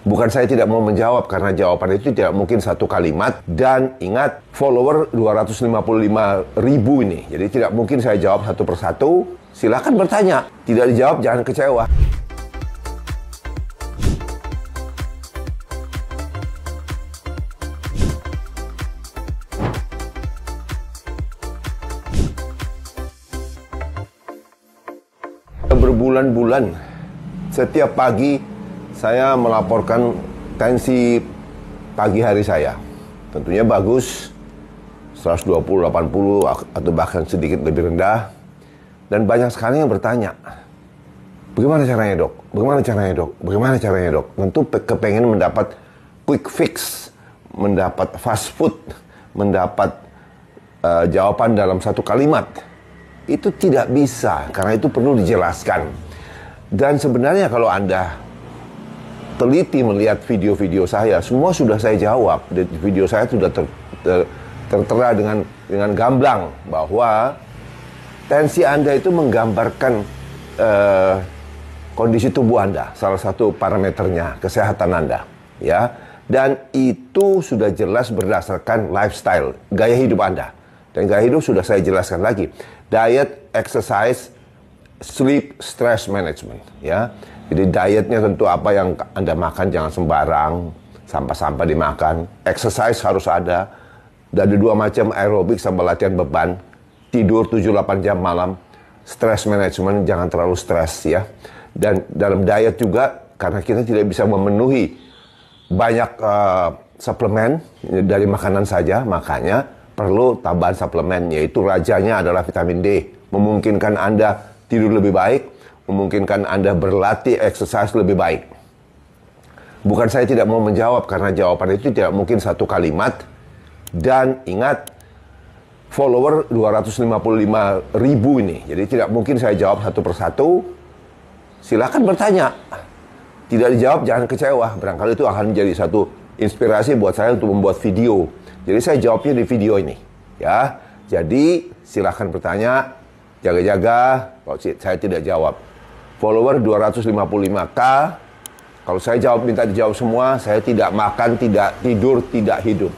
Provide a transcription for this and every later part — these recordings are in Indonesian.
Bukan saya tidak mau menjawab, karena jawaban itu tidak mungkin satu kalimat. Dan ingat, follower 255.000 ini. Jadi tidak mungkin saya jawab satu persatu. Silakan bertanya. Tidak dijawab, jangan kecewa. Berbulan-bulan, setiap pagi saya melaporkan tensi pagi hari saya. Tentunya bagus, 120, 80 atau bahkan sedikit lebih rendah. Dan banyak sekali yang bertanya, bagaimana caranya dok? Bagaimana caranya dok? Bagaimana caranya dok? Tentu kepengen mendapat quick fix, mendapat fast food, mendapat jawaban dalam satu kalimat. Itu tidak bisa, karena itu perlu dijelaskan. Dan sebenarnya kalau Anda teliti melihat video-video saya, semua sudah saya jawab. Video saya sudah tertera dengan gamblang bahwa tensi Anda itu menggambarkan kondisi tubuh Anda, salah satu parameternya, kesehatan Anda, ya. Dan itu sudah jelas berdasarkan lifestyle, gaya hidup Anda. Dan gaya hidup sudah saya jelaskan lagi. Diet, exercise, sleep, stress management, ya. Jadi dietnya tentu apa yang Anda makan jangan sembarang, sampah-sampah dimakan. Exercise harus ada. Ada dua macam, aerobik sama latihan beban. Tidur 7-8 jam malam. Stress management, jangan terlalu stres, ya. Dan dalam diet juga, karena kita tidak bisa memenuhi banyak suplemen dari makanan saja, makanya perlu tambahan suplemen, yaitu rajanya adalah vitamin D. Memungkinkan Anda tidur lebih baik, memungkinkan Anda berlatih exercise lebih baik. Bukan saya tidak mau menjawab, karena jawaban itu tidak mungkin satu kalimat. Dan ingat, follower 255.000 ini. Jadi tidak mungkin saya jawab satu persatu. Silakan bertanya. Tidak dijawab, jangan kecewa. Barangkali itu akan menjadi satu inspirasi buat saya untuk membuat video. Jadi saya jawabnya di video ini, ya. Jadi silahkan bertanya, jaga-jaga kalau saya tidak jawab. Follower 255k, kalau saya jawab minta dijawab semua, saya tidak makan, tidak tidur, tidak hidup.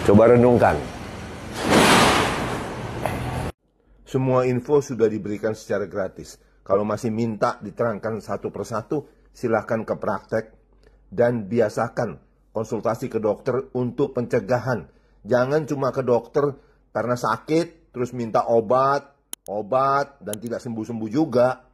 Coba renungkan. Semua info sudah diberikan secara gratis. Kalau masih minta diterangkan satu persatu, silahkan ke praktek dan biasakan konsultasi ke dokter untuk pencegahan. Jangan cuma ke dokter karena sakit, terus minta obat, dan tidak sembuh-sembuh juga.